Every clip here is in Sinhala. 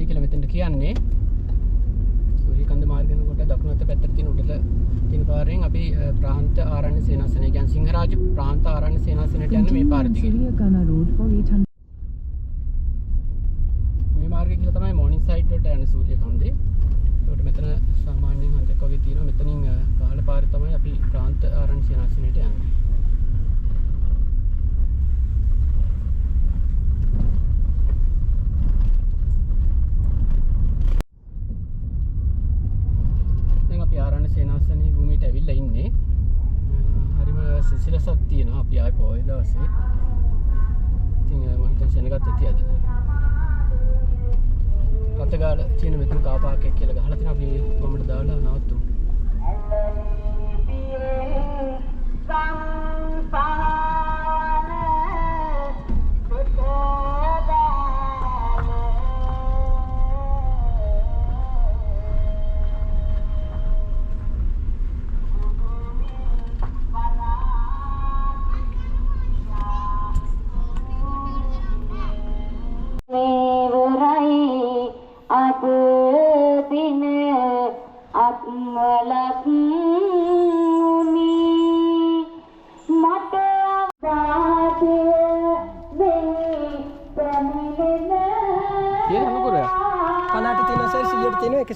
කියලා මෙතනට කියන්නේ. සූරියකන්ද මාර්ගෙන් කොට දකුණු අත පැත්තට තියෙන උඩට තියෙන පාරෙන් අපි ප්‍රාන්ත ආරණ්‍ය සේනාසනය කියන්නේ සිංහරාජ ප්‍රාන්ත ආරණ්‍ය සේනාසනයට යන්නේ මේ පාර දිගේ. මේ මාර්ගය කියලා තමයි මෝර්නින් සයිඩ් වලට යන්නේ සූරියකන්දේ. ඒකට මෙතන සාමාන්‍යයෙන් හන්දක් වගේ තියෙනවා. මෙතනින් ගහල පාරේ තමයි අපි ප්‍රාන්ත ආරණ්‍ය සේනාසනයට යන්නේ. ආරණ්‍ය සේනාසනයේ භූමියට ඇවිල්ලා ඉන්නේ. හරිම සිසිලසක් තියෙනවා අපි ආයේ පොය දවසේ. ඉතින් මම හිතන්නේ සෙනගත් ඇති අද. රතගාල තියෙන මෙතන කාර් පාක් එක කියලා ගහලා තියෙනවා. අපි කොම්මඩ දාලා නවත්තුමු.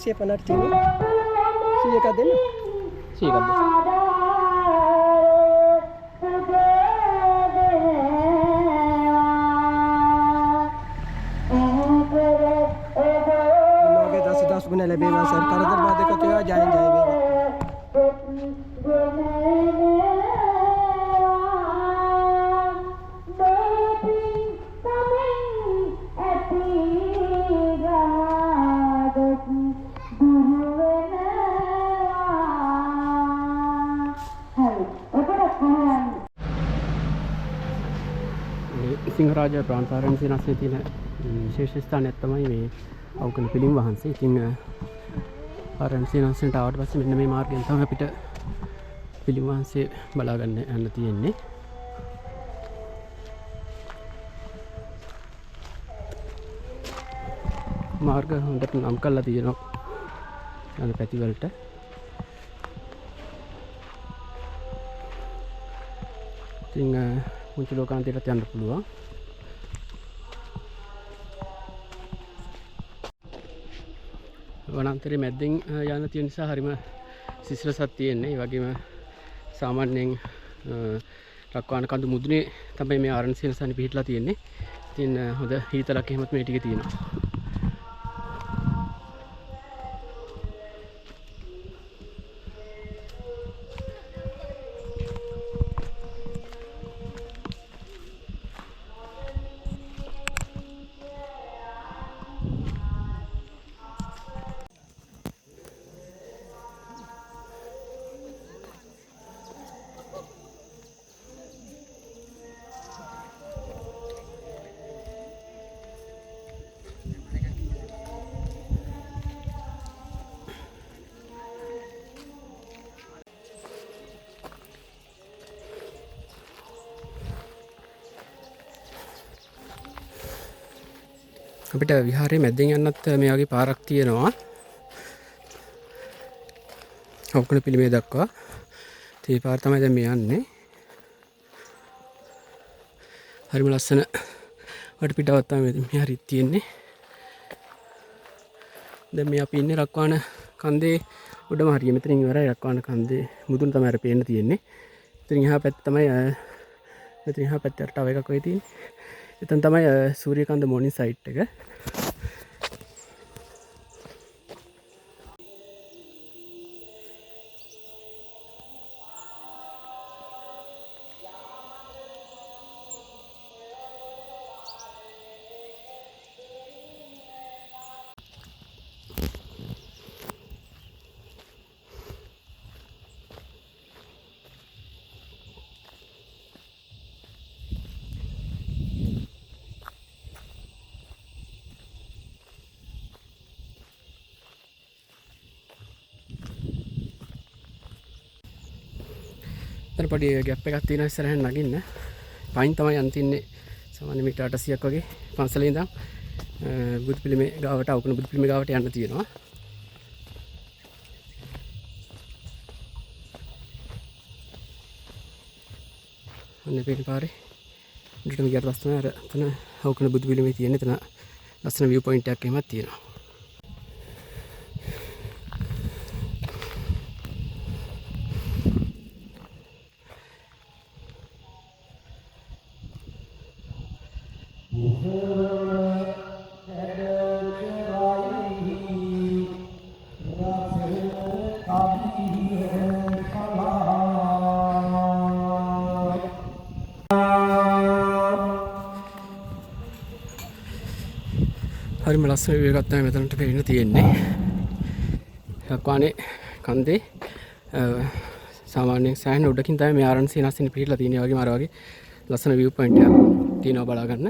Siapa nak cini? Siapa kadang? Siapa kadang? Logo 10 guna lebih besar. Kalau terbaik dekat tu ya jalan. Sinharaja ප්‍රාන්ත ආරණ්‍ය සේනාසනයේ තියෙන විශේෂ ස්ථානයක් තමයි මේ අවුකන පිළිම වහන්සේ. ඉතින් ආරණ්‍ය සේනාසනයට ආවට පස්සේ මෙන්න මේ මාර්ගයෙන් තමයි අපිට පිළිම වහන්සේ බලා ගන්න යන්න තියෙන්නේ. මාර්ග හොඳට නම් කරලා තියෙනවා යන පැති වලට. ඉතින් මුංචි ලෝකාන්තයට යන්න පුළුවන්. වනාන්තරයේ මැද්දෙන් යන තියෙන නිසා හරිම සිසිලසක් තියෙන්නේ. ඒ වගේම සාමාන්‍යයෙන් රක්වාන කඳු මුදුනේ තමයි මේ ආරණ්‍ය සේනාසනේ පිහිටලා තියෙන්නේ. ඉතින් හොඳ හීතලක් එහෙමත් මේ ටිකේ තියෙනවා. අපිට විහාරයේ මැද්දෙන් යන්නත් මේ වගේ පාරක් තියෙනවා. අවුකන පිළිමේ දක්වා. ඒ පාර තමයි දැන් මේ යන්නේ. හරිම ලස්සන වටපිටාවක් තමයි මේ හරිය තියෙන්නේ. දැන් මේ අපි ඉන්නේ රක්වාන කන්දේ උඩම හරිය. මෙතනින් ඉවරයි රක්වාන කන්දේ මුදුන තමයි අර පේන්න තියෙන්නේ. එතනින් එහා පැත්ත තමයි මෙතනින් එහා පැත්තට තව එකක් වෙයි තියෙන්නේ. එතන තමයි සූරියකන්ද මෝර්නින් සයිට් එක. එතන පොඩි ගැප් එකක් තියෙනවා ඉස්සරහින් නගින්න. පයින් තමයි යන්න තින්නේ සාමාන්‍ය මීටර් 800ක් වගේ පන්සලේ ඉඳන්. බුදු පිළිමේ ගාවට අවුකුණ බුදු පිළිමේ ගාවට යන්න තියෙනවා. අනේ පිටින් පාරේ උඩටම ගියට පස්සේ තමයි අර එතන අවුකුණ බුදු පිළිමේ තියෙන එතන ලස්සන view point එකක් එහෙමත් තියෙනවා. හරිම ලස්සන view එකක් තමයි මෙතනට පේන්න තියෙන්නේ. ලක්වානේ කන්දේ සාමාන්‍යයෙන් සෑහෙන උඩකින් තමයි මේ ආරණ්‍ය සේනාසනෙ පිහිටලා තියෙන්නේ. වගේම අර වගේ ලස්සන view point එකක් තියෙනවා බලා ගන්න.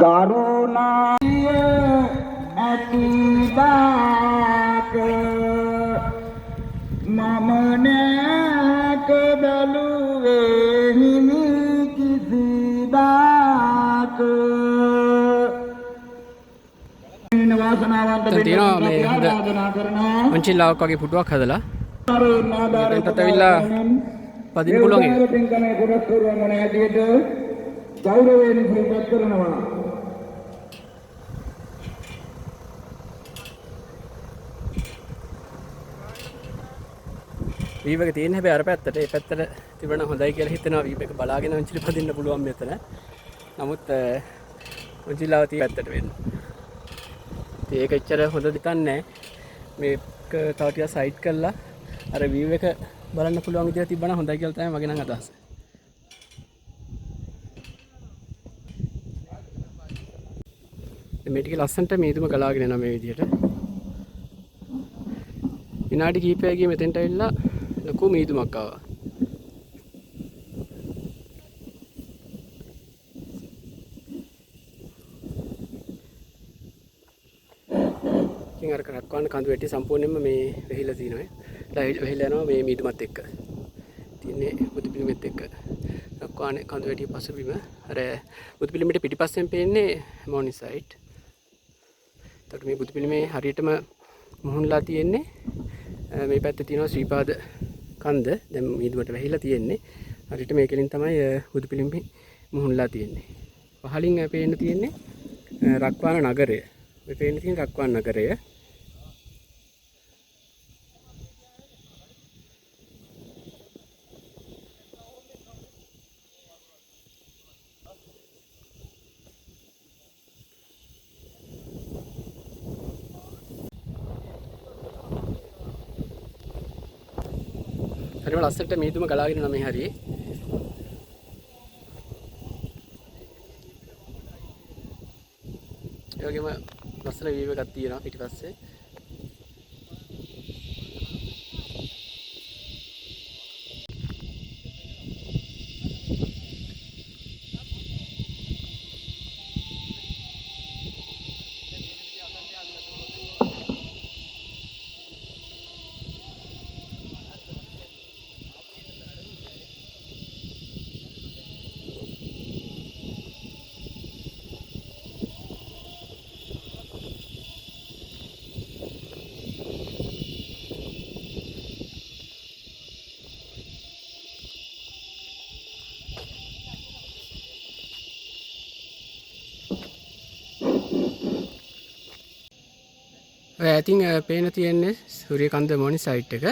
ගරුණාය ඇතිදාක මම නැක බැලුවේ හිමි කිසිදාක වාසනාවන්ත තියෙනවා මේ හොඳ මංචිල්ලාවක් වගේ පුටුවක් හදලා එතනට ඇවිල්ලා පදින්න පුළුවන් එක. පින්කමේ කොටස් කරුවා මොන හැටියට ගෞරවයෙන් සිහිපත් කරනවා. වීව් එක තියෙන හැබැයි අර පැත්තට ඒ පැත්තට තිබුණා හොඳයි කියලා හිතෙනවා. වීව් එක බලාගෙන මංචිලි පදින්න පුළුවන් මෙතන. නමුත් මංචිල්ලාව තියෙන පැත්තට වෙන්න. ඒක එච්චර හොඳ දෙයක් නැහැ. මේක තව ටිකක් සයිඩ් කරලා අර වීව් එක බලන්න පුළුවන් විදිහට තිබ්බනම් හොඳයි කියලා තමයි මගේ නම් අදහස. මේ ටික ලස්සනට මේදුම ගලාගෙන යනවා මේ විදිහට. විනාඩි කිහිපයකින් මෙතෙන්ට ඇවිල්ලා ලොකු මේදුමක් ආවා. ඉතින් අර කරක්වන්න කඳු වැටි සම්පූර්ණයෙන්ම මේ වෙහිලා තියෙනවා. වෙහිලා යනවා මේ මේදුමත් එක්ක. තියන්නේ බුදු පිළිමෙත් එක්ක. කරක්වන්නේ කඳු වැටි පසුබිම. අර බුදු පිළිමෙට පිටිපස්සෙන් පේන්නේ මොනිසයිට්. එතකොට මේ බුදු පිළිමේ හරියටම මුහුණලා තියෙන්නේ මේ පැත්තේ තියෙනවා ශ්‍රීපාද කන්ද. දැන් මේදුමට වැහිලා තියෙන්නේ. හරියට මේකෙලින් තමයි බුදු පිළිමේ මුහුණලා තියෙන්නේ. පහලින් පේන්න තියෙන්නේ රක්වාන නගරය. මේ පේන්න තියෙන රක්වාන නගරය. හරිම ලස්සනට මේදුම ගලාගෙන යනවා මේ හරියේ. ඒ වගේම ලස්සන view එකක් තියෙනවා පිටිපස්සේ. I think පේන තියෙන්නේ සූර්යකාන්ත මොනිසයිට් එක.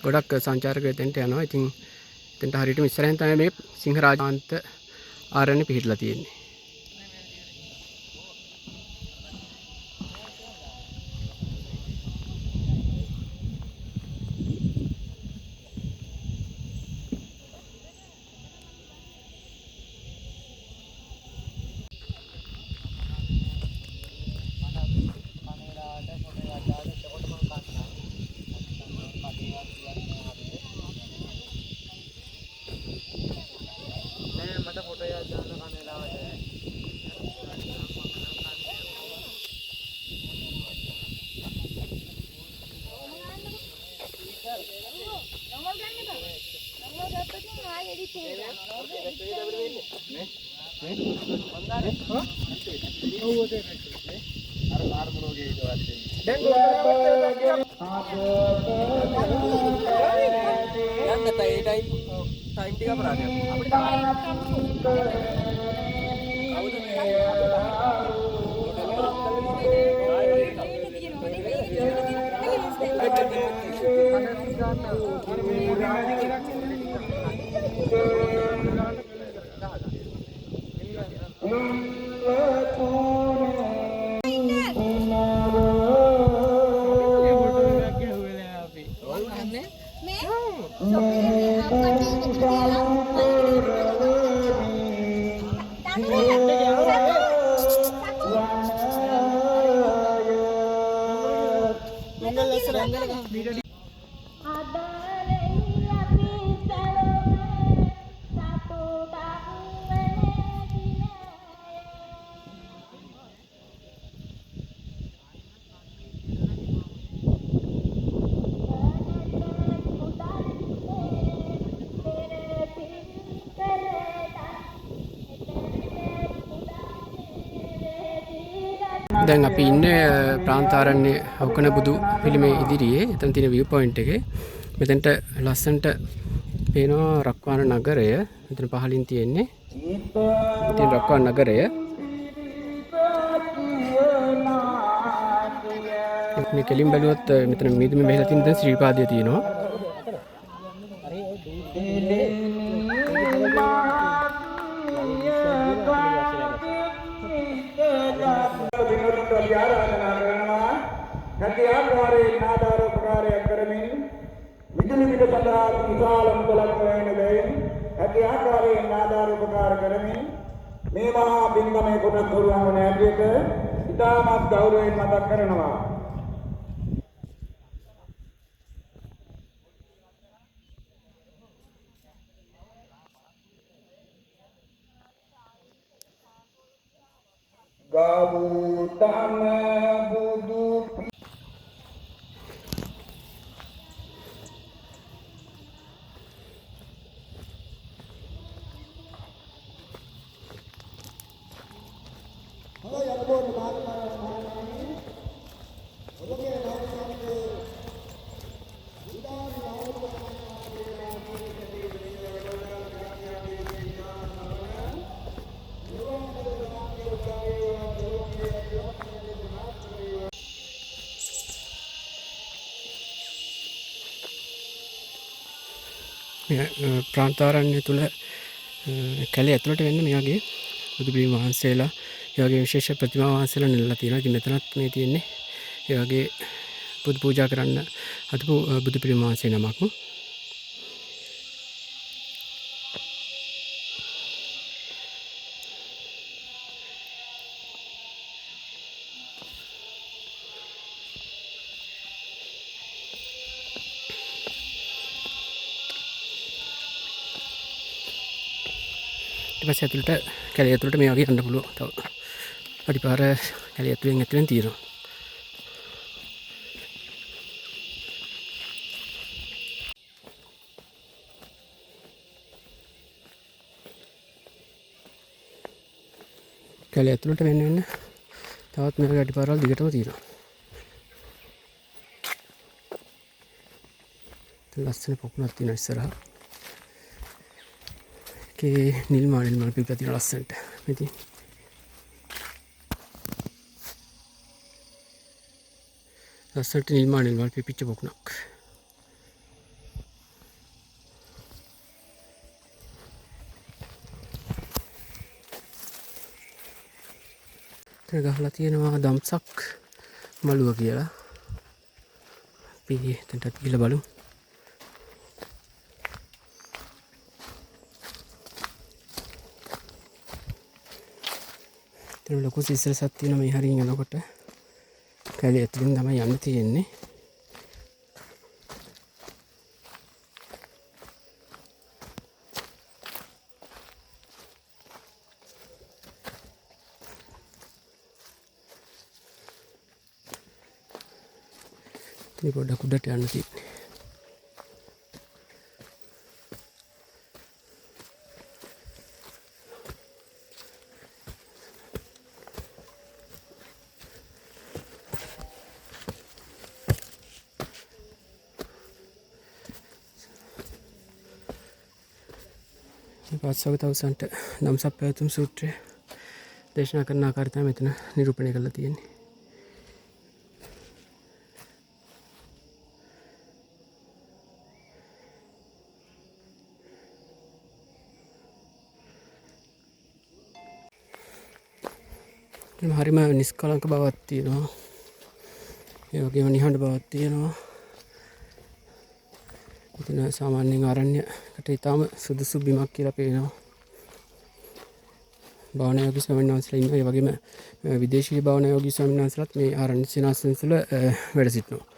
ගොඩක් සංචාරකයෝ එතෙන්ට යනවා. ඉතින් එතෙන්ට හරියටම ඉස්සරහින් තමයි මේ සිංහරාජාන්ත ආරණ්‍ය පිහිටලා තියෙන්නේ. මට ෆොටෝ එකක් ගන්න කනලාවට දැන් අපි ඉන්නේ ප්‍රාන්තාරණ්‍ය අවකන බුදු පිළිමේ ඉදිරියේ. එතන තියෙන view point එකේ. මෙතනට ලස්සනට පේනවා රක්වාන නගරය. මෙතන පහලින් තියෙන්නේ. ඉතින් රක්වාන නගරය. මේ කෙලින් බැලුවොත් මෙතන මීදුමේ බෙහෙලා තියෙන දැන් ශ්‍රීපාදය තියෙනවා. හැකියාකාරයේ නාදාරෝපකාරයක් කරමින් විදුලි බිල සඳහා විශාල මුදලක් හොයන දෙයින් හැකියාකාරයේ නාදාරෝපකාර කරමින් මේ මහා බින්ගමේ කොටස් දරුවන් වන ඇටියට ඉතාමත් ගෞරවයෙන් මතක් කරනවා. ගෞතම බුදු ප්‍රාන්තාරණ්‍ය තුල කැලේ ඇතුළට වෙන්න මේ වගේ බුදු පිළිම වහන්සේලා, ඒ වගේ විශේෂ ප්‍රතිමා වහන්සේලා නෙලලා තියෙනවා. ඉතින් මෙතනත් මේ තියෙන්නේ ඒ වගේ බුදු පූජා කරන්න හදපු බුදු පිළිම වහන්සේ නමක්. ඊට පස්සේ ඇතුළට කැලේ ඇතුළට මේ වගේ යන්න පුළුවන්. තව අඩිපාර කැලේ ඇතුළෙන් තියෙනවා. කැලේ ඇතුළට වෙන්න තවත් මේ වගේ අඩිපාරවල් දිගටම තියෙනවා. ලස්සන පොකුණක් තියෙනවා ඉස්සරහා. නිල් මල් පිපිලා තියෙන ලස්සනට. මෙතන ලස්සනට නිල් මල් පිපිච්ච පොකුණක්. ගහලා තියෙනවා දම්සක් මළුව කියලා. අපි එතනට ගිහලා බලමු. එතන ලොකු සිසිලසක් තියෙනවා මේ හරින් යනකොට. කැලේ ඇතුලින් තමයි යන්න තියෙන්නේ. ඉතින් පොඩ්ඩක් උඩට යන්න තියෙන්නේ. පාස්වග තවසන්ට නම් සප්පැවතුම් සූත්‍රය දේශනා කරන ආකාරය තමයි මෙතන නිරූපණය කරලා තියෙන්නේ. හරිම නිස්කලංක බවක් තියෙනවා. ඒ වගේම නිහඬ බවක් තියෙනවා. මෙතන සාමාන්‍යයෙන් ආරණ්‍යකට ඊටාම සුදුසු බිමක් කියලා පේනවා. භාවනා යෝගී ස්වාමීන් වහන්සේලා ඉන්නවා. ඒ වගේම විදේශීය භාවනා යෝගී ස්වාමීන් වහන්සේලාත් මේ ආරණ්‍ය සේනාසන තුළ වැඩ සිටිනවා.